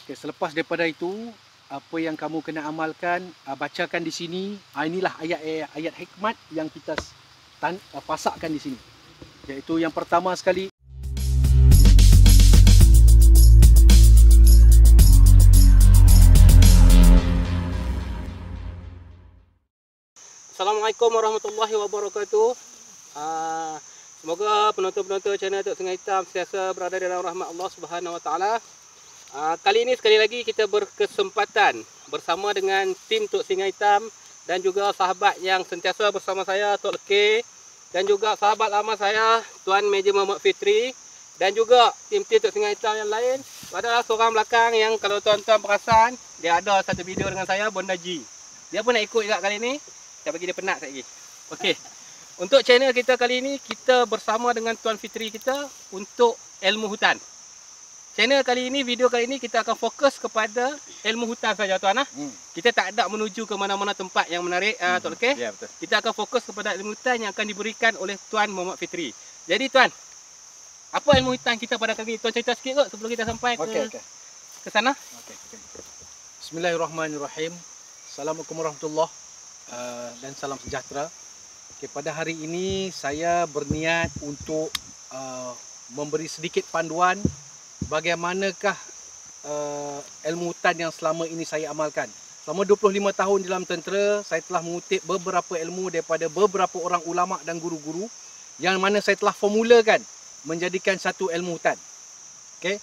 Okay, selepas daripada itu, apa yang kamu kena amalkan, bacakan di sini. Inilah ayat-ayat hikmat yang kita pasakkan di sini. Iaitu yang pertama sekali, Assalamualaikum warahmatullahi wabarakatuh. Semoga penonton-penonton channel Tok Singa Hitam sentiasa berada dalam rahmat Allah Subhanahu Wa Taala. Kali ini sekali lagi kita berkesempatan bersama dengan tim Tok Singa Hitam dan juga sahabat yang sentiasa bersama saya, Tok Lekir, dan juga sahabat lama saya, Tuan Meja Muhammad Fitri, dan juga tim-tim Tok Singa Hitam yang lain. Ada seorang belakang yang kalau tuan-tuan perasan, dia ada satu video dengan saya, Bonda G. Dia pun nak ikut juga kali ini. Saya bagi dia penat sekali. Okey. Untuk channel kita kali ini, kita bersama dengan Tuan Fitri kita untuk ilmu hutan. Channel kali ini, video kali ini kita akan fokus kepada ilmu hutan saja tuan. Kita tak ada menuju ke mana-mana tempat yang menarik, Tok Lekir. Ya, betul. Kita akan fokus kepada ilmu hutan yang akan diberikan oleh Tuan Muhammad Fitri. Jadi tuan, apa ilmu hutan kita pada kali ini? Tuan cerita sikit kot sebelum kita sampai ke sana. Bismillahirrahmanirrahim. Assalamualaikum warahmatullahi dan salam sejahtera. Pada hari ini saya berniat untuk memberi sedikit panduan bagaimanakah ilmu hutan yang selama ini saya amalkan. Selama 25 tahun dalam tentera, saya telah mengutip beberapa ilmu daripada beberapa orang ulama dan guru-guru yang mana saya telah formulakan menjadikan satu ilmu hutan. Okey.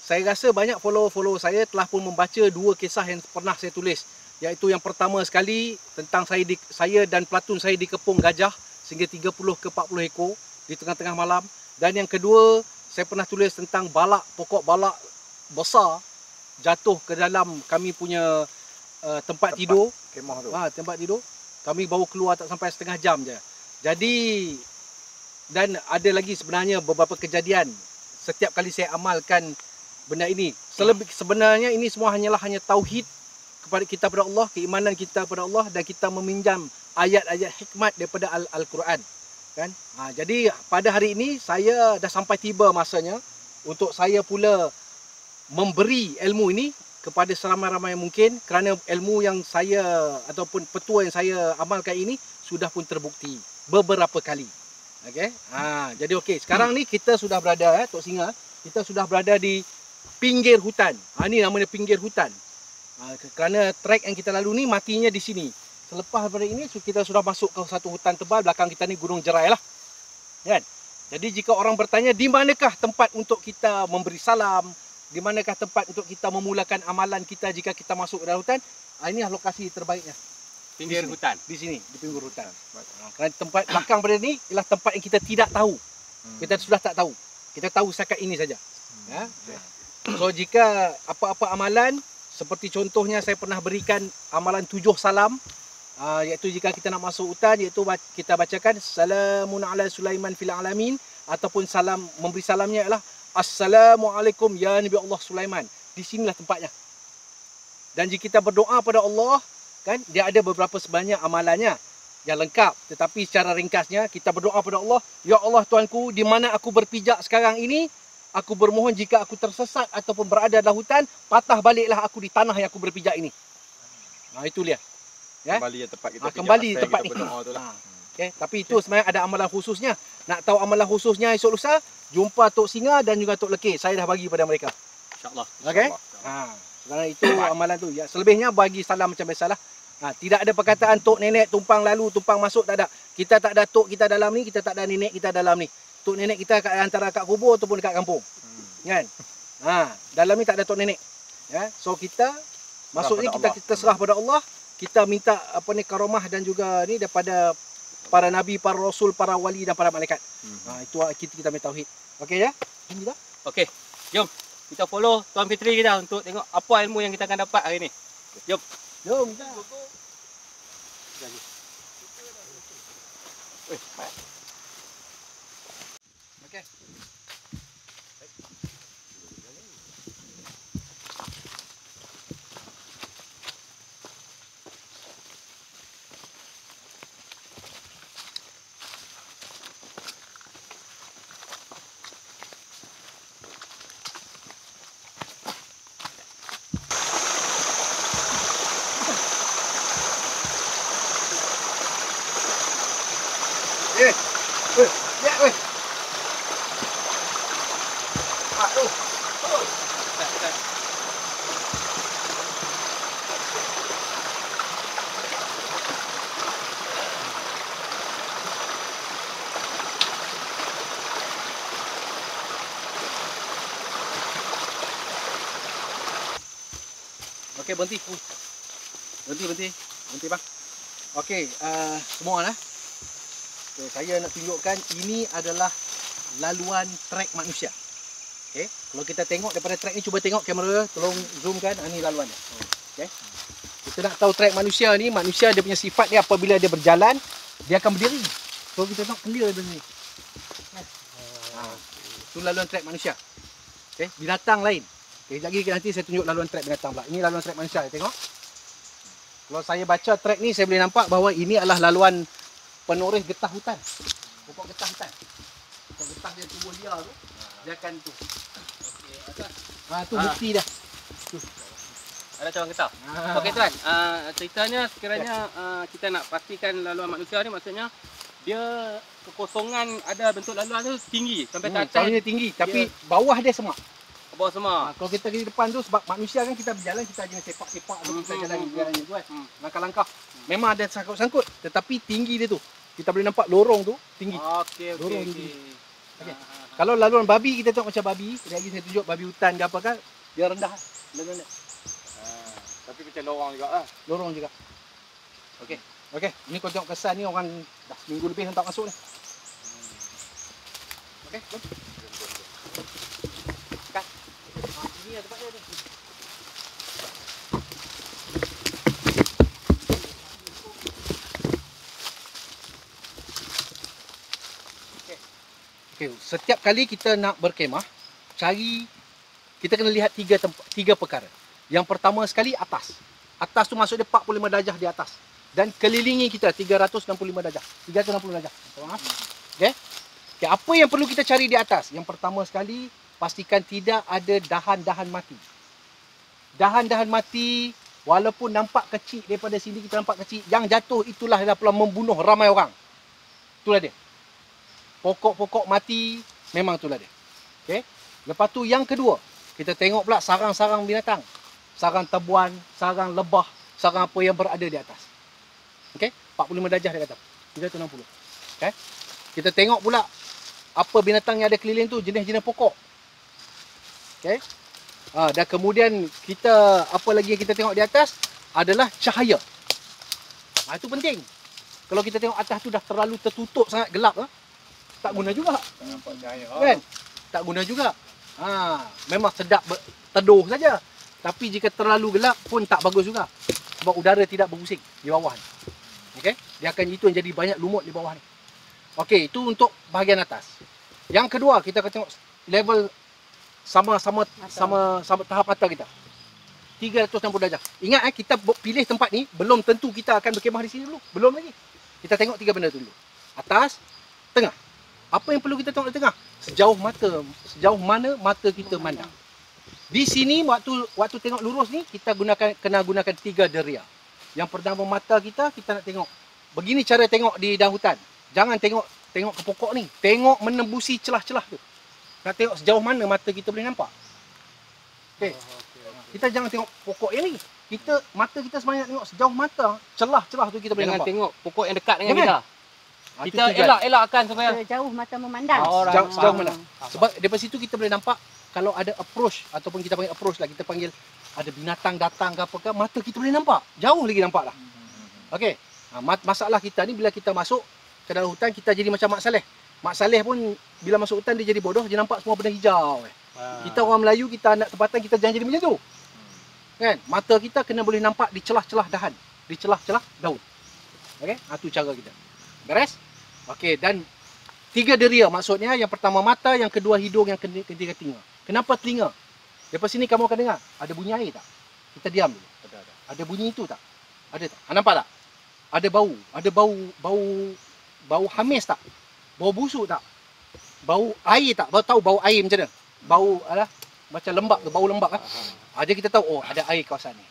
Saya rasa banyak follower-follower saya telah pun membaca dua kisah yang pernah saya tulis. Iaitu yang pertama sekali tentang saya dan pelatun saya dikepung gajah sehingga 30 ke 40 ekor di tengah-tengah malam. Dan yang kedua, saya pernah tulis tentang pokok balak besar jatuh ke dalam kami punya tempat tidur. Kemah tu. Tempat tidur. Kami baru keluar tak sampai setengah jam je. Jadi, dan ada lagi sebenarnya beberapa kejadian setiap kali saya amalkan benda ini. Sebenarnya ini semua hanya tauhid kepada kita pada Allah, keimanan kita pada Allah, dan kita meminjam ayat-ayat hikmat daripada Al-Quran, kan? Jadi pada hari ini saya dah sampai tiba masanya untuk saya pula memberi ilmu ini kepada seramai-ramai mungkin, kerana ilmu yang saya ataupun petua yang saya amalkan ini sudah pun terbukti beberapa kali. Okey. Jadi okey, sekarang ni kita sudah berada Tok Singa, kita sudah berada di pinggir hutan. Ini namanya pinggir hutan. Kerana trek yang kita lalu ni matinya di sini. Selepas daripada ini kita sudah masuk ke satu hutan tebal. Belakang kita ni Gunung Jerai lah, kan? Jadi jika orang bertanya di manakah tempat untuk kita memberi salam, di manakah tempat untuk kita memulakan amalan kita jika kita masuk ke dalam hutan, inilah lokasi terbaiknya. Pinggir hutan. Di sini, di pinggir hutan. Kerana tempat belakang pada ni ialah tempat yang kita tidak tahu. Kita sudah tak tahu. Kita tahu setakat ini saja. Ya. So jika apa-apa amalan, seperti contohnya saya pernah berikan amalan 7 salam, iaitu jika kita nak masuk hutan, iaitu kita bacakan Salamun ala Sulaiman fil alamin, ataupun salam, memberi salamnya ialah Assalamualaikum ya Nabi Allah Sulaiman. Di sinilah tempatnya. Dan jika kita berdoa pada Allah, kan, dia ada beberapa sebanyak amalannya yang lengkap, tetapi secara ringkasnya kita berdoa pada Allah, ya Allah Tuanku, di mana aku berpijak sekarang ini, aku bermohon jika aku tersesat ataupun berada dalam hutan, patah baliklah aku di tanah yang aku berpijak ini. Itu dia. Ya? Kembali tempat kita kembali tempat ni. Okay. Tapi itu sebenarnya ada amalan khususnya. Nak tahu amalan khususnya esok lusa, jumpa Tok Singa dan juga Tok Lekir. Saya dah bagi pada mereka. InsyaAllah. Okey? Sekarang itu amalan tu. Ya, selebihnya bagi salam macam biasalah. Tidak ada perkataan tok nenek tumpang lalu, tumpang masuk, tak ada. Kita tak ada tok kita dalam ni, kita tak ada nenek kita dalam ni. Tok nenek kita antara kat kubur ataupun dekat kampung. Kan? Dalam ni tak ada tok nenek. Ya, so kita maksudnya kita serah pada Allah, kita minta karamah dan juga ni daripada para nabi, para rasul, para wali dan para malaikat. Itu kita minta tauhid. Okey ya? Jom kita. Okey. Jom kita follow Tuan Fitri kita untuk tengok apa ilmu yang kita akan dapat hari ni. Jom. Jom kita. Okey. Okey, berhenti. Berhenti bang. Okey, semua lah. Okay, saya nak tunjukkan ini adalah laluan trek manusia. Okey, kalau kita tengok daripada trek ni, cuba tengok kamera, tolong zoomkan. Ini laluan dia. Okey. Kita nak tahu trek manusia ni, manusia dia punya sifat dia apabila dia berjalan, dia akan berdiri. So kita tengok clear dari ni. Itu laluan trek manusia. Okey, binatang lain. Okey, sekejap lagi nanti saya tunjuk laluan trek binatang pula. Ini laluan trek manusia, tengok. Kalau saya baca trek ni, saya boleh nampak bahawa ini adalah laluan penoreh getah hutan. Pokok getah hutan. Pokok getah dia tumbuh liar tu, dia akan tu. Okey, atas. Tu bukti dah. Ada cawan getah. Okey tuan, ceritanya sekiranya kita nak pastikan laluan manusia ni, maksudnya dia kekosongan ada bentuk laluan tu tinggi sampai ke atas. Dia tinggi, tapi bawah dia semak. Ke bawah semua. Kalau kita pergi depan tu, sebab manusia kan kita berjalan, kita jenis sepak-sepak tu, kita jalan tu kan. Langkah-langkah. Memang ada sangkut-sangkut, tetapi tinggi dia tu. Kita boleh nampak lorong tu tinggi. Okey. Okey. Kalau laluan babi, kita tengok macam babi. Sekejap lagi saya tunjuk babi hutan ke apa kan, dia rendah. Laluan dia. Tapi macam lorong juga lah. Lorong juga. Okey. Okey, ni kau tengok kesan ni orang dah seminggu lebih tak masuk ni. Okey, jom. Kat. Ini ada tempat dia ni. Okey, setiap kali kita nak berkemah, kita kena lihat tiga perkara. Yang pertama sekali atas. Atas tu maksud dia 45 darjah di atas. Dan kelilingi kita 365 darjah. 360 darjah. Okey. Okey, apa yang perlu kita cari di atas? Yang pertama sekali, pastikan tidak ada dahan-dahan mati. Dahan-dahan mati walaupun nampak kecil daripada sini, kita nampak kecil, yang jatuh itulah adalah membunuh ramai orang. Itulah dia. Pokok-pokok mati memang itulah dia. Okey. Lepas tu yang kedua, kita tengok pula sarang-sarang binatang. Sarang tebuan, sarang lebah, sarang apa yang berada di atas. Okey, 45 darjah dia kata. 360. Okey. Kita tengok pula apa binatang yang ada keliling tu, jenis-jenis pokok. Okey. Dan kemudian kita apa lagi yang kita tengok di atas adalah cahaya. Itu penting. Kalau kita tengok atas tu dah terlalu tertutup sangat gelap, tak guna juga. Nampak cahaya. Kan? Tak guna juga. Memang sedap teduh saja. Tapi jika terlalu gelap pun tak bagus juga. Sebab udara tidak berpusing di bawah ni. Okey? Dia akan itu yang jadi banyak lumut di bawah ni. Okey, itu untuk bahagian atas. Yang kedua, kita akan tengok level sama tahap mata kita. 360 darjah. Ingat kita pilih tempat ni, belum tentu kita akan berkemah di sini dulu. Belum lagi. Kita tengok tiga benda tu dulu. Atas, tengah. Apa yang perlu kita tengok di tengah? Sejauh mana mata kita mandang. Di sini waktu tengok lurus ni, kita kena gunakan 3 deria. Yang pertama mata kita nak tengok. Begini cara tengok di dalam hutan. Jangan tengok ke pokok ni. Tengok menembusi celah-celah tu. Nak tengok sejauh mana mata kita boleh nampak. Okey. Kita jangan tengok pokok yang ni. Mata kita sebanyak tengok sejauh mata, celah-celah tu kita boleh nampak. Jangan tengok pokok yang dekat dengan Jangan. kita. Kita elakkan supaya sejauh mata memandang. Sejauh mana. Sebab daripada situ kita boleh nampak kalau ada approach ataupun kita panggil approach lah, kita panggil ada binatang datang ke apakah, mata kita boleh nampak. Jauh lagi nampak lah. Okey. Masalah kita ni bila kita masuk ke dalam hutan, kita jadi macam Mak Saleh. Mak Saleh pun bila masuk hutan dia jadi bodoh, dia nampak semua benda hijau. Kita orang Melayu, kita anak tempatan, kita jangan jadi macam tu. Kan? Mata kita kena boleh nampak di celah-celah dahan, di celah-celah daun. Okey? Itu cara kita. Beres? Okey, dan 3 deria maksudnya, yang pertama mata, yang kedua hidung, yang ketiga telinga. Kenapa telinga? Daripada sini kamu akan dengar, ada bunyi air tak? Kita diam dulu. Ada bunyi itu tak? Ada tak? Nampak tak? Ada bau hamis tak? Bau busuk tak? Bau air tak? Tahu bau air macam mana? Bau macam lembab tu, bau lembab kan? Jadi kita tahu, ada air kawasan ni.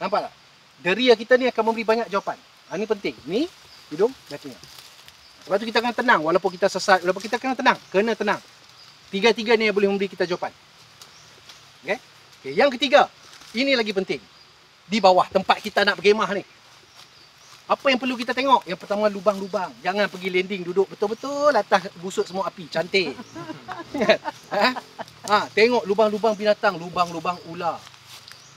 Nampak tak? Deria kita ni akan memberi banyak jawapan. Ini penting. Ni hidung dan telinga. Sebab tu kita kena tenang, walaupun kita sesat, walaupun kita kena tenang. Tiga-tiga ni yang boleh memberi kita jawapan. Okey? Yang ketiga, ini lagi penting. Di bawah tempat kita nak berkemah ni. Apa yang perlu kita tengok? Yang pertama, lubang-lubang. Jangan pergi landing duduk betul-betul atas busuk semua api. Cantik. Tengok lubang-lubang binatang, lubang-lubang ular.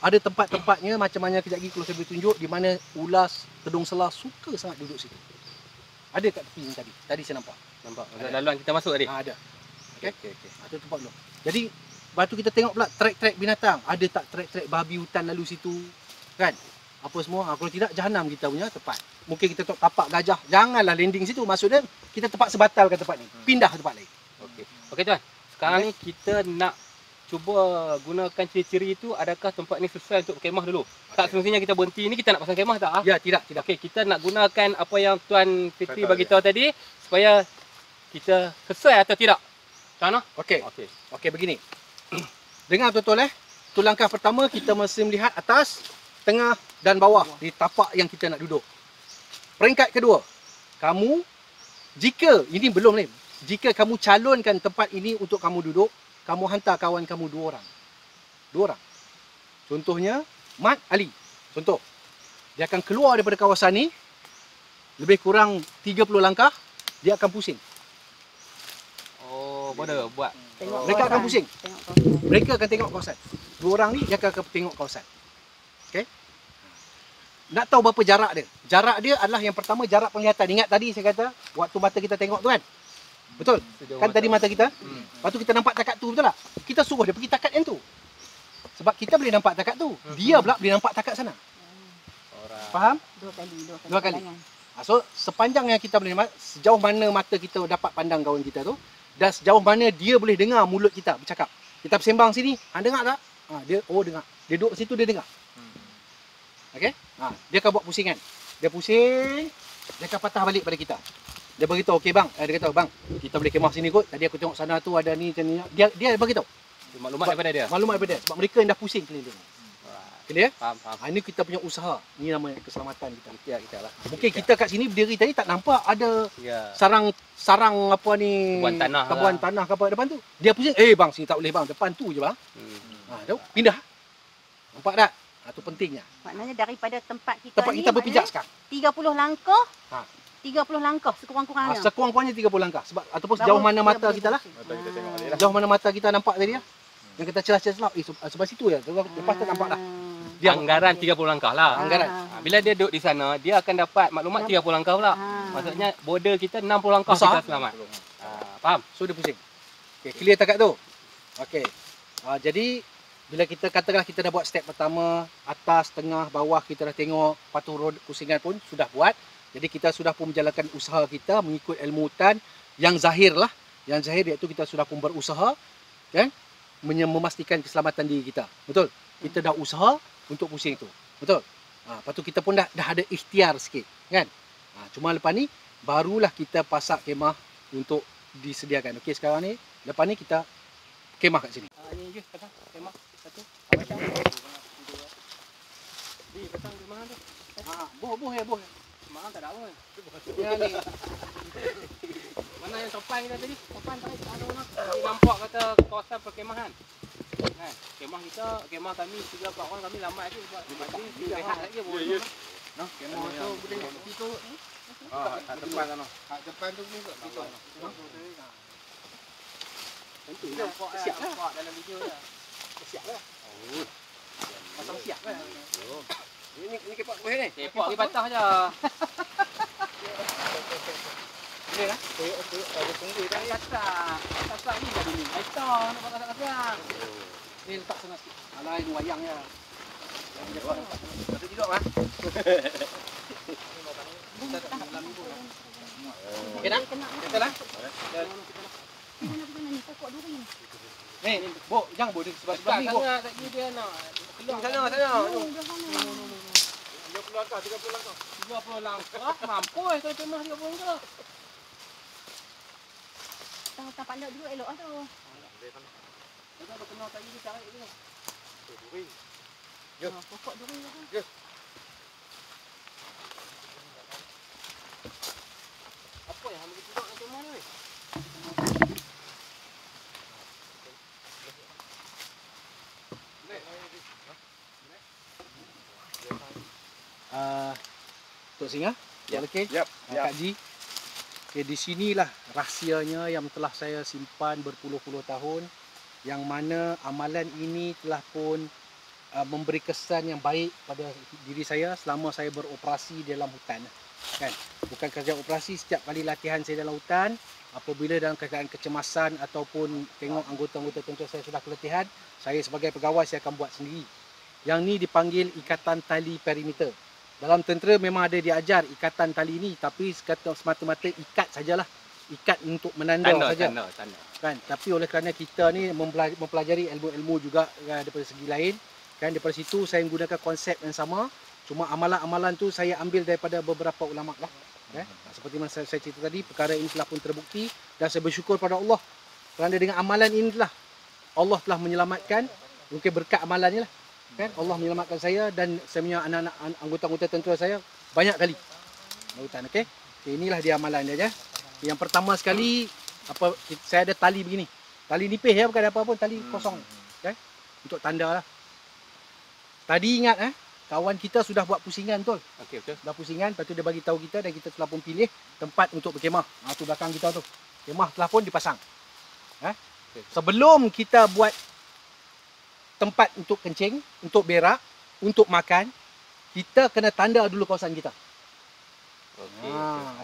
Ada tempat-tempatnya macam mana kejap lagi kalau saya boleh tunjuk di mana ulas Kedung Selah suka sangat duduk situ. Ada kat tepi ni tadi. Tadi saya nampak. Nampak. Ada. Laluan kita masuk tadi. Ada. Okey, okey. Itu tempat dulu. Jadi lepas tu kita tengok pula trek-trek binatang. Ada tak trek-trek babi hutan lalu situ? Kan? Apa semua. Kalau tidak jahanam kita punya tempat. Mungkin kita tengok tapak gajah. Janganlah landing situ. Maksudnya kita tempat sebatal ke tempat ni. Pindah ke tempat lain. Okey. Okey tuan. Sekarang ni kita nak cuba gunakan ciri-ciri itu. Adakah tempat ni sesuai untuk kemah dulu? Tak semestinya kita berhenti ni kita nak pasang kemah tak? Ya, tidak. Okey, kita nak gunakan apa yang Tuan Fitri bagi tahu tadi supaya kita sesuai atau tidak. Macam mana? Okey. Okey. Okey, begini. Dengar betul-betul Tu langkah pertama kita mesti melihat atas, tengah dan bawah di tapak yang kita nak duduk. Peringkat kedua, kamu jika ini belum ni, jika kamu calonkan tempat ini untuk kamu duduk, kamu hantar kawan kamu 2 orang. 2 orang. Contohnya Mat Ali. Contoh. Dia akan keluar daripada kawasan ni lebih kurang 30 langkah, dia akan pusing. Oh, boleh buat. Tengok Mereka akan kawasan. pusing. Tengok kawasan. Mereka akan tengok kawasan. 2 orang ni dia akan tengok kawasan. Okey? Nak tahu berapa jarak dia? Jarak dia adalah yang pertama jarak penglihatan. Ingat tadi saya kata waktu mata kita tengok tu kan? Betul? Kan tadi mata kita? Lepas tu kita nampak takat tu, betul tak? Kita suruh dia pergi takat yang tu. Sebab kita boleh nampak takat tu. Dia pula boleh nampak takat sana. Faham? 2 kali. 2 kali. pandangan. So sepanjang yang kita boleh nampak, sejauh mana mata kita dapat pandang kawan kita tu, dan sejauh mana dia boleh dengar mulut kita bercakap. Kita bersembang sini, dengar tak? Dia dengar. Dia duduk situ dia dengar. Okey? Dia akan buat pusingan. Dia pusing, dia akan patah balik pada kita. Dia beritahu, okey bang, dia kata bang, kita boleh kemah sini kot. Tadi aku tengok sana tu ada ni macam ni. Dia beritahu. Maklumat daripada dia. Maklumat daripada dia. Sebab mereka yang dah pusing keliling. Clear? Faham. Ini kita punya usaha. Ini nama keselamatan kita. Kita lah. Mungkin kita kat sini berdiri tadi tak nampak ada Ya. sarang apa ni, Kabuan tanah kabuan lah. tanah ke apa depan tu. Dia pusing, bang sini tak boleh bang, depan tu je bang. Tahu? Pindah. Nampak tak? Tu pentingnya. Maknanya daripada tempat kita Tempat ni, kita berpijak sekarang. 30 langkah. Ha. 30 langkah sekurang-kurangnya. Sekurang-kurangnya 30 langkah. Sebab ataupun Baru sejauh mana dia mata boleh kita lah. pusing. Sejauh mana mata kita nampak tadi lah. Yang kita celah-celah, sebelah situ je. Lepas tu nampak dah. Dia Anggaran 30 langkah lah. Anggaran. Bila dia duduk di sana, dia akan dapat maklumat 30 langkah pula. Maksudnya border kita 60 langkah Besar. kita selamat. Faham? So dia pusing. Okay, clear takat tu? Okay. Jadi bila kita katakanlah kita dah buat step pertama, atas, tengah, bawah kita dah tengok, lepas tu road pusingan pun sudah buat. Jadi kita sudah pun menjalankan usaha kita mengikut ilmu hutan yang zahir lah. Yang zahir iaitu kita sudah pun berusaha kan, memastikan keselamatan diri kita. Betul? Kita dah usaha untuk pusing tu. Betul? Lepas tu kita pun dah ada ikhtiar sikit kan. Cuma lepas ni barulah kita pasak kemah untuk disediakan. Okey, sekarang ni lepas ni kita kemah kat sini. Ni je pasang kemah satu. Macam ni pasang di mana tu? Boh ya, boh. Mahal tak ada apa. Ya ni. Mana yang topan kita tadi? Topan tadi ada mana? Tadi nampak kata kawasan perkemahan. Kan? Kemah kami 3-4 orang kami lama lagi sebab mandi rehat lagi boleh. Nah, kemah tu boleh situ. Kat depan sana. Depan tu ni kat situ. Tentu nampak siap nampak dalam video dah. Siap lah. Oh. Pasang siap lah. Ini kepak boleh ni. Sepak pergi patah je. Boleh lah. Koyok ada tunggu dah. Kasar ni dah dulu. Aisyah nak pakai kasar. Ni letak sana sikit. Alah ini wayang je. Patut duduk ah. Okey dah? Kita lah. Ni, Bo, jangan Bo, dia sebelah ni Bo. Tak kira dia nak keluar Sana. Dia keluar langkah 30 langkah. 30 langkah. Mampu kalau kemah 30 langkah. Tak pandai dulu elok lah tu. Kita berkenal tadi dia cari dia. Jom. Pokok duri lah. Jom. Apa yang ambil duduk nak kemah ni? Tok Singa, Yap. okey. Kak Ji. Okey, di sinilah rahsianya yang telah saya simpan berpuluh-puluh tahun, yang mana amalan ini telah pun memberi kesan yang baik pada diri saya selama saya beroperasi dalam hutan. Kan? Bukan kerja operasi, setiap kali latihan saya dalam hutan, apabila dalam keadaan kecemasan ataupun tengok anggota-anggota tentera saya sudah keletihan, saya sebagai pegawai saya akan buat sendiri. Yang ni dipanggil ikatan tali perimeter. Dalam tentera memang ada diajar ikatan tali ni, tapi semata-mata ikat sajalah. Ikat untuk menanda saja. Tanda. Kan? Tapi oleh kerana kita ni mempelajari ilmu-ilmu juga daripada segi lain, kan, daripada situ saya menggunakan konsep yang sama, cuma amalan-amalan tu saya ambil daripada beberapa ulama lah. Seperti mana saya cerita tadi, perkara ini telah pun terbukti dan saya bersyukur pada Allah kerana dengan amalan ini telah Allah telah menyelamatkan, mungkin berkat amalannya lah, kan, Allah menyelamatkan saya dan saya punya anak-anak anggota-anggota tentera saya banyak kali hutan. Okey, inilah dia amalan dia. Yang pertama sekali, saya ada tali begini, tali nipis ya, bukan ada apa-apa, tali kosong, okay? Untuk tanda lah. Tadi ingat kawan kita sudah buat pusingan betul. Okey, betul. Dah pusingan, lepas tu dia bagi tahu kita dan kita telah pun pilih tempat untuk berkemah. Tu belakang kita tu. Kemah telah pun dipasang. Okay. Sebelum kita buat tempat untuk kencing, untuk berak, untuk makan, kita kena tanda dulu kawasan kita. Okey.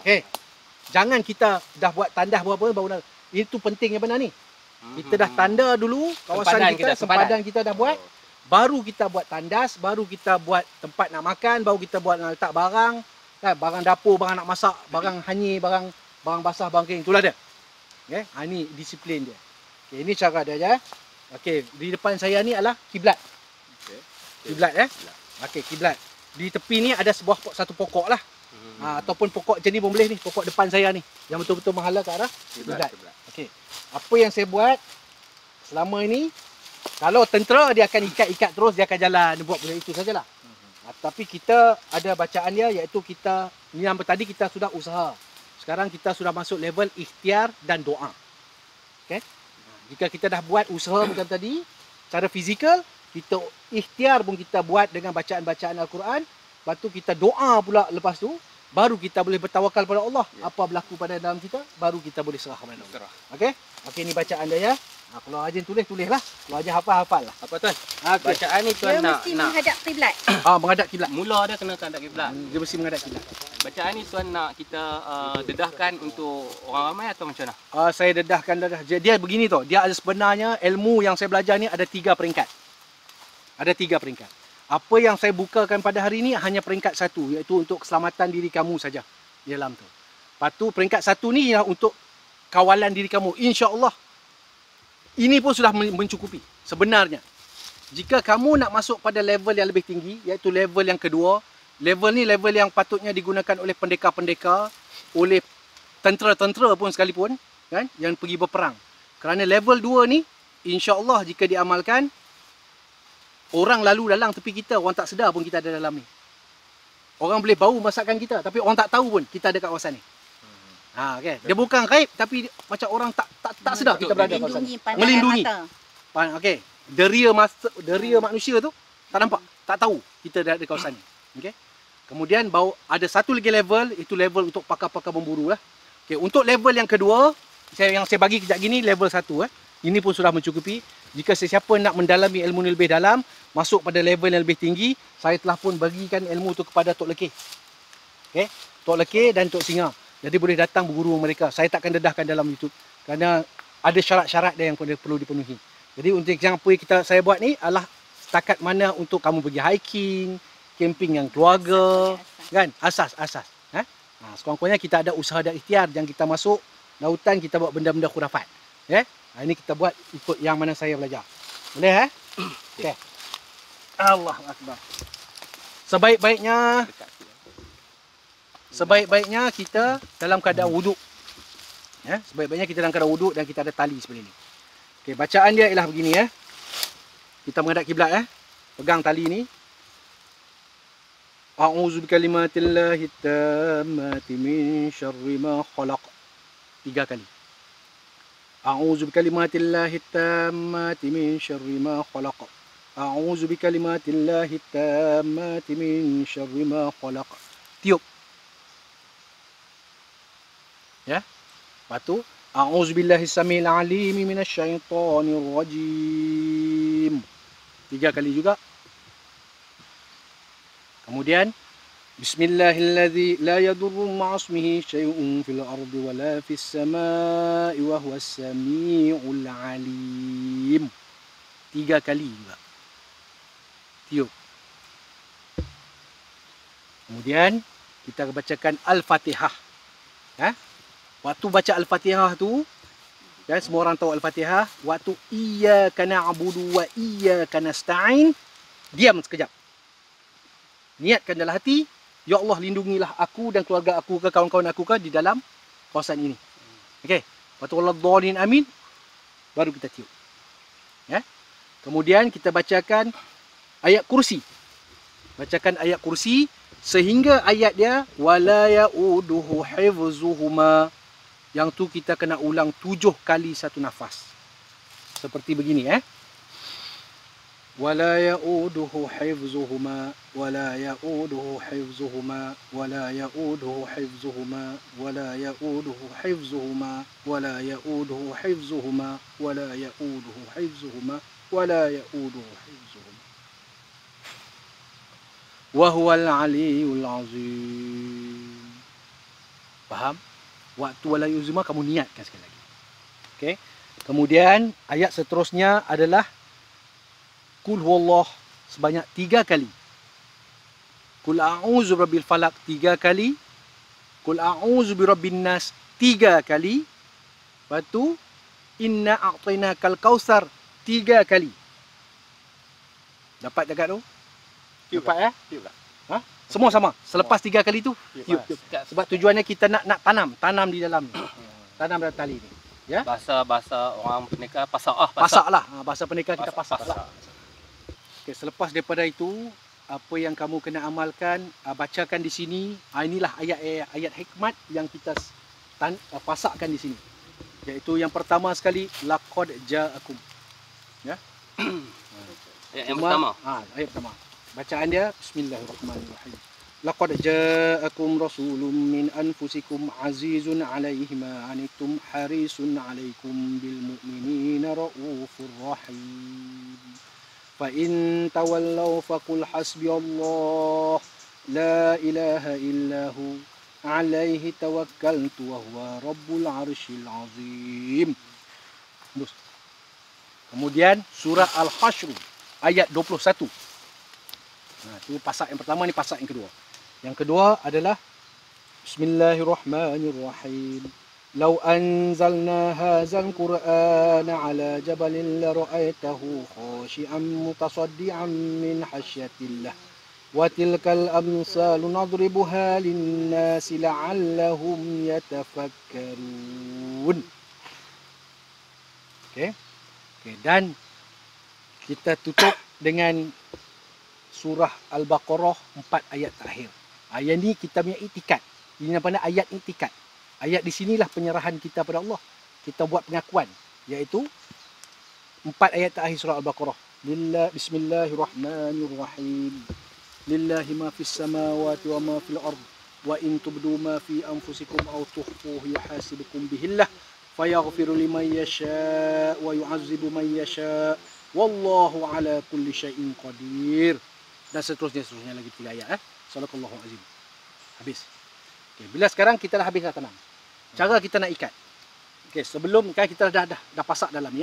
Okey. Jangan kita dah buat tandas buat apa baru nak. Itu penting yang benar ni. Kita dah tanda dulu kawasan sempadan kita dah buat. Baru kita buat tandas, baru kita buat tempat nak makan, baru kita buat nak letak barang, kan, barang dapur, barang nak masak, barang hanyir, barang basah, barang kering. Itulah dia. Okey, ini disiplin dia. Okey, ini cara dia ya. Okey, di depan saya ni adalah kiblat. Okey. Kiblat Okey, kiblat. Di tepi ni ada satu pokok lah. Ataupun pokok jenis pun boleh ni, pokok depan saya ni yang betul-betul menghala ke arah kiblat. Okey. Apa yang saya buat selama ini, kalau tentera dia akan ikat terus, dia akan jalan, dia buat itu sajalah. Tapi kita ada bacaan dia, iaitu kita yang tadi kita sudah usaha. Sekarang kita sudah masuk level ikhtiar dan doa. Okey. Jika kita dah buat usaha macam tadi, cara fizikal, kita ikhtiar pun kita buat dengan bacaan-bacaan Al-Quran, lepas tu kita doa pula lepas tu, baru kita boleh bertawakal pada Allah. Apa berlaku pada dalam kita, baru kita boleh serah kepada Allah. Okey? Okey, ni bacaan dia ya. Kalau Ajin tulislah. Kalau Ajin hafal lah. Apa tuan? Okay. Bacaan ni tuan Dia nak mesti menghadap kiblat. Menghadap kiblat. mula dia kena menghadap kiblat. Dia mesti menghadap kiblat. Bacaan ni tuan nak kita dedahkan untuk orang ramai atau macam mana? Saya dedahkan dah. Dia begini tau. Dia ada sebenarnya ilmu yang saya belajar ni ada 3 peringkat. Ada 3 peringkat. Apa yang saya bukakan pada hari ini hanya peringkat 1, iaitu untuk keselamatan diri kamu saja di dalam tu. Lepas tu peringkat 1 ni ialah untuk kawalan diri kamu. InsyaAllah ini pun sudah mencukupi sebenarnya. Jika kamu nak masuk pada level yang lebih tinggi, iaitu level yang kedua, level ni level yang patutnya digunakan oleh pendekar-pendekar, oleh tentera-tentera pun sekalipun, kan, yang pergi berperang. Kerana level 2 ni, insya-Allah jika diamalkan, orang lalu dalam tepi kita, orang tak sedar pun kita ada dalam ni. Orang boleh bau masakan kita, tapi orang tak tahu pun kita ada kat kawasan ni. Okay. Dia bukan gaib, tapi macam orang tak sedar kita berada kat kawasan ni. Melindungi. Okey. Deria manusia tu tak nampak, tak tahu kita ada di kawasan ni. Okey. Kemudian baru ada satu lagi level, itu level untuk pakar-pakar memburu lah. Okey, untuk level yang kedua, yang saya bagi kejap gini level 1 Ini pun sudah mencukupi. Jika sesiapa nak mendalami ilmu ni lebih dalam, masuk pada level yang lebih tinggi, saya telah pun bagikan ilmu tu kepada Tok Lekeh. Okey, Tok Lekeh dan Tok Singa. Jadi boleh datang berguru mereka. Saya takkan dedahkan dalam YouTube kerana ada syarat-syarat dia yang perlu dipenuhi. Jadi untuk yang apa saya buat ni adalah setakat mana untuk kamu pergi hiking, camping yang keluarga, kan? Asas. Sekurang-kurangnya kita ada usaha dan ikhtiar. Jangan kita masuk lautan kita buat benda-benda khurafat. Ini kita buat ikut yang mana saya belajar. Boleh Okey. Allahu Akbar. Sebaik-baiknya kita dalam keadaan wuduk. Sebaik-baiknya kita dalam keadaan wuduk dan kita ada tali seperti ini. Okey, bacaan dia ialah begini Kita menghadap kiblat Pegang tali ni. A'udzu bikalimatillahi tammati min syarri ma khalaq. 3 kali. A'udzu bikalimatillahi tammati min syarri ma khalaq. A'udzu bikalimatillahi tammati min syarri ma khalaq. Tiup. Lepas tu a'udzubillahi samil alimi minasyaitonir rajim. 3 kali juga. Kemudian Bismillahilladzi la yadurru ma'asmihi syai'un fil ardi wala fis sama'i wa huwas samiul alim. 3 kali juga. Tiup. Kemudian kita bacakan Al-Fatihah. Waktu baca Al-Fatihah tu, semua orang tahu Al-Fatihah, waktu iyyaka na'budu wa iyyaka nasta'in, diam sekejap. Niatkan dalam hati, ya Allah lindungilah aku dan keluarga aku ke kawan-kawan aku ke di dalam kawasan ini. Okey. Waktu waladhdallin amin, baru kita tiup. Ya. Kemudian kita bacakan ayat kursi. Bacakan ayat kursi sehingga ayat dia wala yauduhu hifzuhuma. Yang tu kita kena ulang 7 kali satu nafas. Seperti begini wala yauduhu hifzuhuma wala yauduhu hifzuhuma wala yauduhu hifzuhuma wala yauduhu hifzuhuma wala yauduhu hifzuhuma wala yauduhu hifzuhuma wala yauduhu hifzuhuma wa huwal aliyul azim. Faham? Waktu wala yuzuma kamu niatkan sekali lagi. Okey. Kemudian ayat seterusnya adalah Qul huwallah sebanyak 3 kali. Qul a'udzu birabbil falaq 3 kali. Qul a'udzu birabbin nas 3 kali. Lepas tu inna a'tainakal kausar 3 kali. Dapat dekat tu? Dapat Tiup tak? Semua sama. Selepas 3 kali tu tiup. Sebab tujuannya kita nak tanam di dalam ni. Tanam dalam tali ni. Ya? Bahasa orang Pendekar pasak Pasaklah. Bahasa Pendekar kita pasak. Okay, selepas daripada itu, apa yang kamu kena amalkan, bacakan di sini. Inilah ayat hikmat yang kita pasakkan di sini. Iaitu yang pertama sekali, laqad ja'akum. Ya. Ayat yang pertama. Ayat pertama. Bacaan dia Bismillahirrahmanirrahim. Laqad ja'akum rasulun min anfusikum azizun 'alaihi ma 'anittum harisun 'alaikum bil mu'minina raufur rahim. Fa in tawallaw faqul hasbiyallah la ilaha illahu 'alaihi tawakkaltu wa huwa rabbul 'arsyil 'azim. Kemudian surah Al-Hashr ayat 21. Itu pasak yang pertama, ni pasak yang kedua. Yang kedua adalah Bismillahirrahmanirrahim. Lau anzalna hadzal Qur'ana 'ala jabalin la ra'aitahu khashi'an mutasaddian min khasyatillah. Wa tilkal amsalu nadribuha lin-nasi la'allahum yatafakkarun. Okey. Dan kita tutup dengan surah Al-Baqarah 4 ayat terakhir. Ayat ni kita punya iktikad. Ini namanya ayat iktikad. Ayat di sinilah penyerahan kita pada Allah. Kita buat pengakuan, iaitu 4 ayat terakhir surah Al-Baqarah. Bismillahirrahmanirrahim. Lillahi ma fis samawati wa ma fil ard. Wa in tubdu ma fi anfusikum aw tukhfuhu yuhasibukum bihillah fayaghfiru liman yasha wa yu'azzibu man yasha. Wallahu ala kulli syai'in qadir. Dan seterusnya lagi 3 ayat. Sadaqallahu azim. Habis. Okay, bila sekarang kita dah habis dah tanam. Cara kita nak ikat. Okey, sebelum kan kita dah pasak dalam ni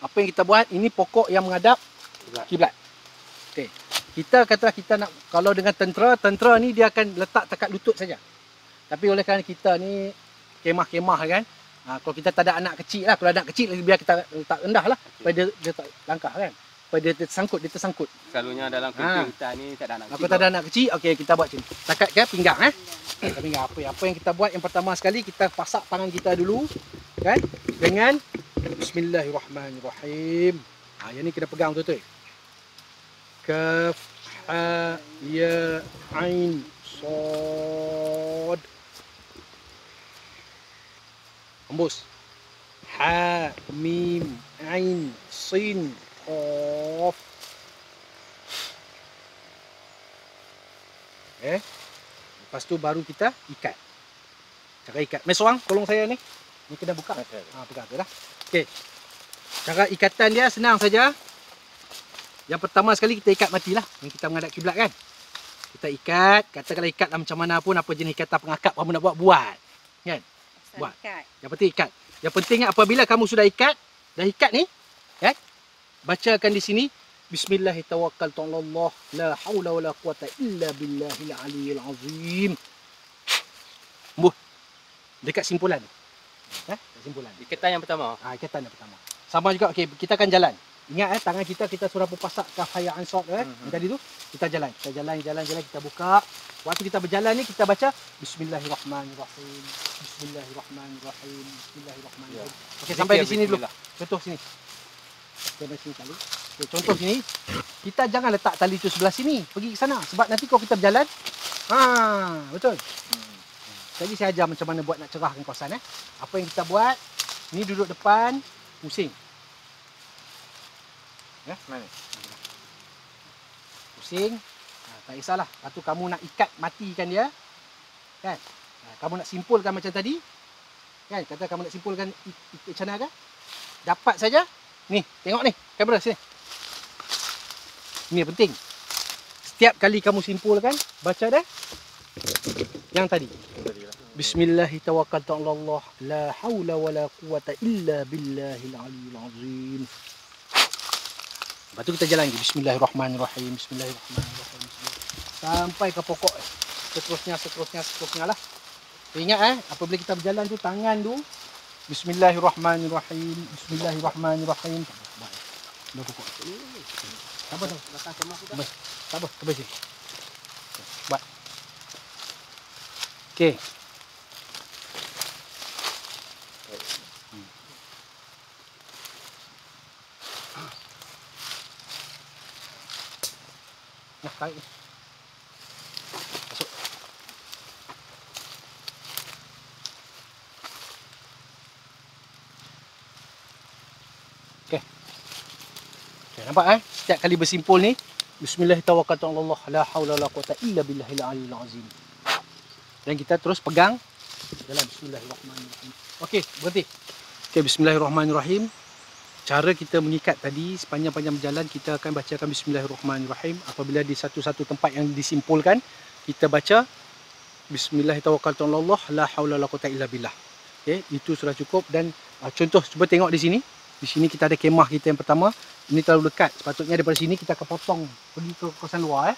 Apa yang kita buat, ini pokok yang menghadap kiblat. Okey. Kita kata kita nak, kalau dengan tentera ni dia akan letak dekat lutut saja. Tapi oleh kerana kita ni kemah-kemah kan. Kalau kita tak ada anak kecil lah, kalau ada anak kecil biar kita letak rendah lah supaya dia tak langkah kan, supaya dia tersangkut. Selalunya dalam kampung kita ni tak ada anak kecil. Kalau tak ada anak kecil, okey kita buat macam ni. Takat ke pinggang pinggang apa yang kita buat, yang pertama sekali kita pasak tangan kita dulu kan dengan Bismillahirrahmanirrahim. Yang ni kena pegang betul-betul. Kaf ha ya ain sad. Hembus. Ha, mim, ain, sin, qaf. Lepas tu baru kita ikat. Cara ikat. Mesuang, tolong saya ni. Ni kena buka. Pegang tu dah. Okey. Cara ikatan dia senang saja. Yang pertama sekali kita ikat matilah. Yang kita menghadap kiblat kan. kita ikat. Katakanlah ikat lah macam mana pun, apa jenis ikatan pengakap kamu nak buat. Kan? Buat. Ikat. Yang penting ikat. Yang pentingnya apabila kamu sudah ikat, dah ikat ni, kan? Bacakan di sini Bismillahirrahmanirrahim. La haula wala quwata illa billahil aliyil azim. Buh. Dekat simpulan. Simpulan. Ikatan yang pertama. Ikatan yang pertama. Sama juga, okey, kita akan jalan. Ingat tangan kita sudah berpasak kaf haya ansad tadi tu. Kita jalan. Kita jalan, kita buka. Waktu kita berjalan ni kita baca Bismillahirrahmanirrahim. Bismillahirrahmanirrahim. Bismillahirrahmanirrahim. Okey, sampai di sini dulu. Contoh sini. Sampai sini tali. Okay, contoh sini. Kita jangan letak tali tu sebelah sini. Pergi ke sana sebab nanti kalau kita berjalan, betul. Jadi saya ajar macam mana buat nak cerahkan kawasan. Apa yang kita buat, ni duduk depan, pusing. Mana? Pusing. Tak kisahlah. Lepas tu kamu nak ikat, matikan dia. Kan? Kamu nak simpulkan macam tadi. Kan? Kata kamu nak simpulkan macam mana kan? Dapat saja. Ni, tengok ni. Kamera sini. Ini penting. Setiap kali kamu simpulkan, baca dah. Yang tadi. Bismillahirrahmanirrahim. La haula wala quwata illa billahil aliyil azim. Lepas tu kita jalan lagi. Bismillahirrahmanirrahim. Bismillahirrahmanirrahim. Sampai ke pokok. Seterusnya lah. Ingat apabila kita berjalan tu, tangan tu. Bismillahirrahmanirrahim. Bismillahirrahmanirrahim. Dah pokok. Sabar. Sabar. Kembali sini. Buat. Okey. Nah, tarik. Masuk. Okey. Okey, nampak setiap kali bersimpul ni Bismillahirrahmanirrahim. La haula wala quwata illa billahil aliyil azim. Dan kita terus pegang dalam Bismillahirrahmanirrahim. Okey, berhenti. Okey, Bismillahirrahmanirrahim. Cara kita mengikat tadi, sepanjang-panjang berjalan kita akan bacakan Bismillahirrahmanirrahim. Apabila di satu-satu tempat yang disimpulkan, kita baca Bismillahirrahmanirrahim. La haula wala quwata illa billah. Okey, itu sudah cukup. Dan contoh, cuba tengok di sini. Di sini kita ada kemah kita yang pertama. Ini terlalu dekat. Sepatutnya daripada sini kita akan potong pergi ke kawasan luar.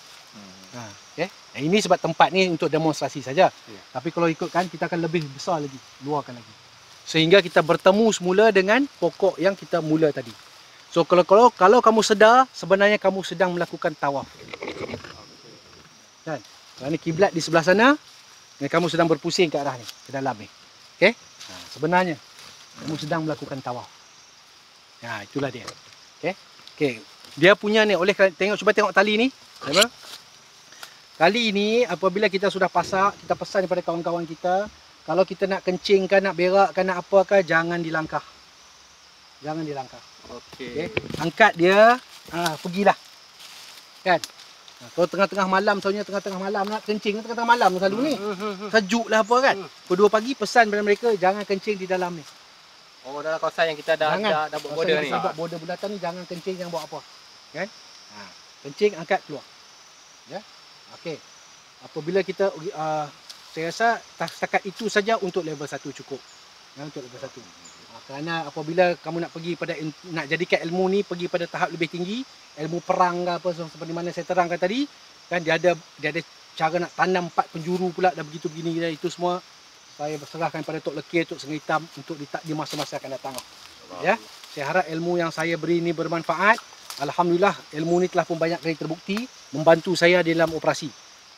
Okay. Ini sebab tempat ni untuk demonstrasi saja. Tapi kalau ikutkan, kita akan lebih besar lagi, luarkan lagi. Sehingga kita bertemu semula dengan pokok yang kita mula tadi. So kalau kamu sedar, sebenarnya kamu sedang melakukan tawaf. Kan? Kerana kiblat di sebelah sana, dan kamu sedang berpusing ke arah ni, ke dalam ni. Okey? Sebenarnya kamu sedang melakukan tawaf. Itulah dia. Okey. Dia punya ni, cuba tengok tali ni. Nampak? Kali ini apabila kita sudah pasak, kita pesan kepada kawan-kawan kita, kalau kita nak kencingkan, nak berakkan, nak apakah, jangan dilangkah. Jangan dilangkah. Okey. Angkat dia, pergilah. Kan? Kalau tengah-tengah malam, tahunya tengah-tengah malam nak kencing, tengah-tengah malam selalu ni. Sejuk lah apa kan. Pukul 2 pagi pesan pada mereka, jangan kencing di dalam ni. Oh, dalam kawasan yang kita dah buat border ni. Buat border bulatan ni, jangan kencing, jangan buat apa. Kan? Kencing, angkat, keluar. Ya? Okey. Apabila kita saya rasa setakat itu saja untuk level 1 cukup. Untuk level 1. Kerana apabila kamu nak pergi pada nak jadikan ilmu ni pergi pada tahap lebih tinggi, ilmu perang ke apa seperti mana saya terangkan tadi, kan dia ada cara nak tanam 4 penjuru pula dan begitu begini dan itu semua saya berserahkan pada Tok Lekir, Tok Sungai Hitam untuk di masa-masa akan datang. Ya. Saya harap ilmu yang saya beri ini bermanfaat. Alhamdulillah ilmu ni telah pun banyak kali terbukti membantu saya dalam operasi.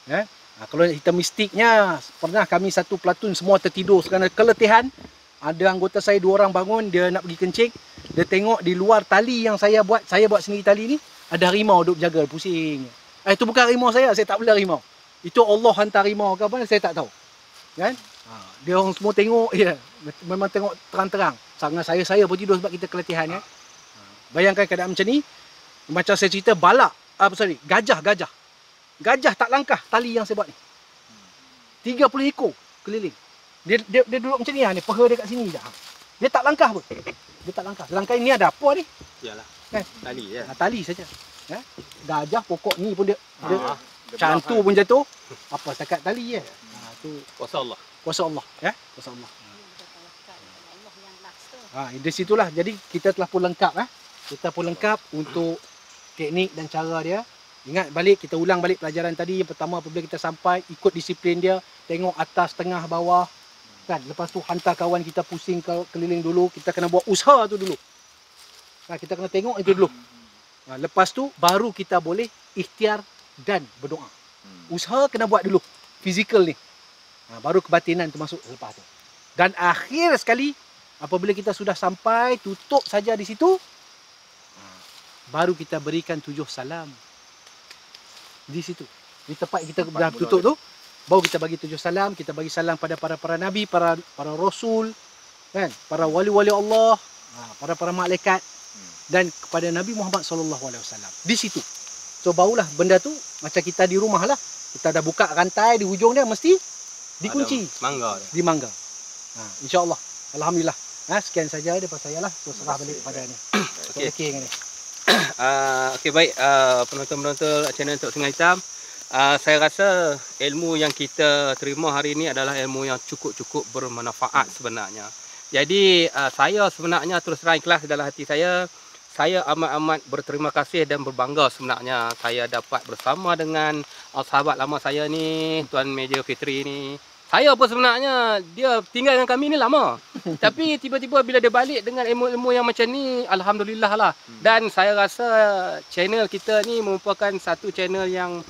Ya. Kalau hitam mistiknya, pernah kami satu platoon semua tertidur kerana keletihan. Ada anggota saya 2 orang bangun, dia nak pergi kencing. Dia tengok di luar tali yang saya buat sendiri tali ni, ada harimau duduk jaga, pusing. Itu bukan harimau saya tak boleh harimau. Itu Allah hantar harimau ke apa, saya tak tahu. Kan? Dia orang semua tengok, memang tengok terang-terang. Sangat saya pun tidur sebab kita keletihan. Bayangkan keadaan macam ni, macam saya cerita gajah. Gajah tak langkah tali yang saya buat ni. 30 ekor keliling. Dia duduk macam ni peha dia kat sini je. Dia tak langkah pun. Dia tak langkah. Langkah ini ada apa ni? Iyalah. Kan? Tali je. Tali saja. Gajah pokok ni pun dia cantu pun jatuh. Apa setakat tali je. Tu Kuasa Allah. kuasa Allah ya, kuasa Allah. Allah yang last tu. Di situlah jadi kita telah pun lengkap Kita pun lengkap untuk teknik dan cara dia. Ingat balik, kita ulang balik pelajaran tadi. Yang pertama apabila kita sampai, ikut disiplin dia, tengok atas, tengah, bawah. Kan? Lepas tu hantar kawan kita pusing keliling dulu, kita kena buat usaha tu dulu. Kita kena tengok itu dulu. Lepas tu baru kita boleh ikhtiar dan berdoa. Usaha kena buat dulu, fizikal ni. Baru kebatinan tu masuk lepas tu. Dan akhir sekali, apabila kita sudah sampai, tutup saja di situ, baru kita berikan 7 salam. Di situ. Di tempat kita dah tutup tu, baru kita bagi 7 salam, kita bagi salam pada para nabi, para rasul, kan? Para wali-wali Allah, para malaikat dan kepada Nabi Muhammad sallallahu alaihi wasallam. Di situ. So barulah benda tu macam kita di rumah lah. Kita dah buka rantai di hujung dia mesti dikunci. Mangga. Di mangga. InsyaAllah. Alhamdulillah. Sekian saja daripada saya lah. So serah balik pada ni. Okey. Okey dengan ni. Okey, baik, penonton-penonton channel Tok Singa Hitam. Saya rasa ilmu yang kita terima hari ini adalah ilmu yang cukup-cukup bermanfaat sebenarnya. Jadi saya sebenarnya terus terang ikhlas dalam hati saya amat-amat berterima kasih dan berbangga sebenarnya saya dapat bersama dengan sahabat lama saya ni, Tuan Major Fitri ni. Saya pun sebenarnya dia tinggal dengan kami ni lama. Tapi tiba-tiba bila dia balik dengan ilmu-ilmu yang macam ni, alhamdulillah lah. Dan saya rasa channel kita ni merupakan satu channel yang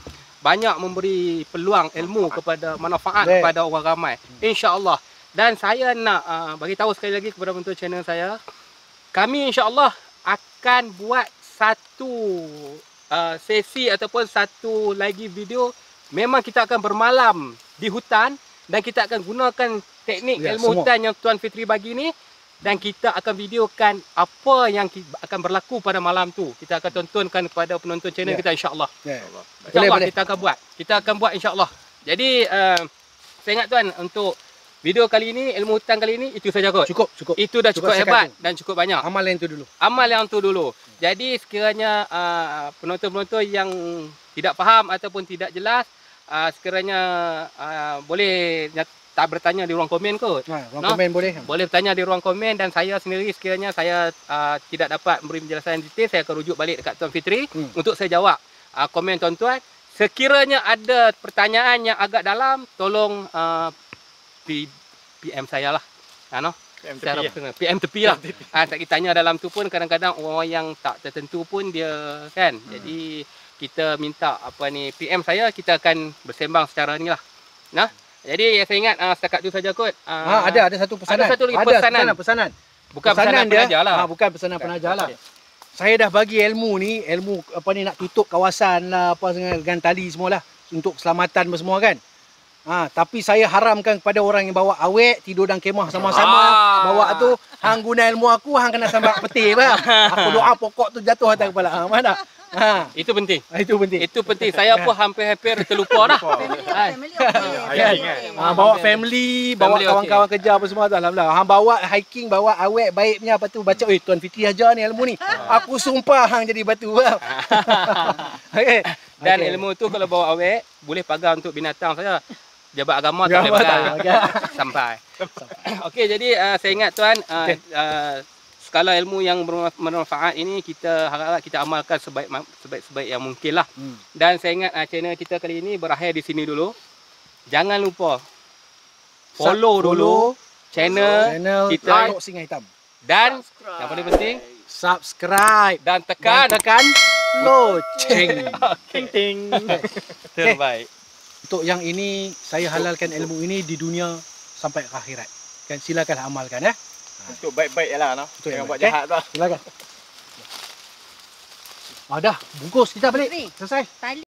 banyak memberi peluang ilmu kepada manfaat kepada orang ramai. InsyaAllah. Dan saya nak bagi tahu sekali lagi kepada penonton channel saya, kami insya-Allah akan buat satu sesi ataupun satu lagi video. Memang kita akan bermalam di hutan dan kita akan gunakan teknik ilmu semua hutan yang Tuan Fitri bagi ni, dan kita akan videokan apa yang akan berlaku pada malam tu. Kita akan tontonkan kepada penonton channel kita insya-Allah. InsyaAllah kita akan buat. Kita akan buat insya-Allah. Jadi saya ingat Tuan, untuk video kali ini, ilmu hutan kali ini, itu saja kot. Cukup. Itu dah cukup hebat dan cukup banyak. Amal yang tu dulu. Amal yang tu dulu. Jadi sekiranya penonton-penonton yang tidak faham ataupun tidak jelas, sekiranya boleh tak bertanya di ruang komen kot. Ruang komen boleh. Boleh bertanya di ruang komen, dan saya sendiri sekiranya saya tidak dapat memberi penjelasan detail, saya akan rujuk balik dekat Tuan Fitri untuk saya jawab komen tuan-tuan. Sekiranya ada pertanyaan yang agak dalam, tolong PM saya lah. PM tepi lah. Tak kita tanya dalam tu pun kadang-kadang orang yang tak tertentu pun dia kan. Jadi kita minta PM saya, kita akan bersembang secara ni lah. Jadi saya ingat setakat tu saja kot. Ada satu pesanan. Ada satu lagi pesanan. Bukan pesanan penajar lah. Bukan pesanan penajar lah. Saya dah bagi ilmu ni, nak tutup kawasan lah, dengan tali semualah untuk keselamatan semua kan. Tapi saya haramkan kepada orang yang bawa awet, tidur dalam kemah sama-sama, bawa tu, hang guna ilmu aku, hang kena sambat peti bah. Aku doa pokok tu jatuh atas kepala. Mana? Itu penting. Itu penting. Itu penting. Saya pun hampir terlupa dah. Bawa family, bawa kawan-kawan kerja apa semua tu, alhamdulillah. Hang bawa hiking, bawa awet baik punya, apa tu baca, Tuan Fitri ajar ni ilmu ni. Aku sumpah hang jadi batu. Okey. Dan ilmu tu kalau bawa awet, boleh pagar untuk binatang saja. Jabat agama tak boleh pagar. Sampai. Okey, jadi saya ingat Tuan, skala ilmu yang bermanfaat ini kita harap kita amalkan sebaik yang mungkin lah. Dan saya ingat channel kita kali ini berakhir di sini dulu. Jangan lupa follow dulu channel kita Tok Singa Hitam. Dan yang paling penting, subscribe dan tekan loceng. Ting. Terbaik. Untuk yang ini, saya halalkan ilmu ini di dunia sampai ke akhirat. Kan silakan amalkan ya. Untuk baik-baik jelah noh. Jangan buat Okay? jahat tu. Silakan. Dah bungkus kita balik ni. Selesai. Tali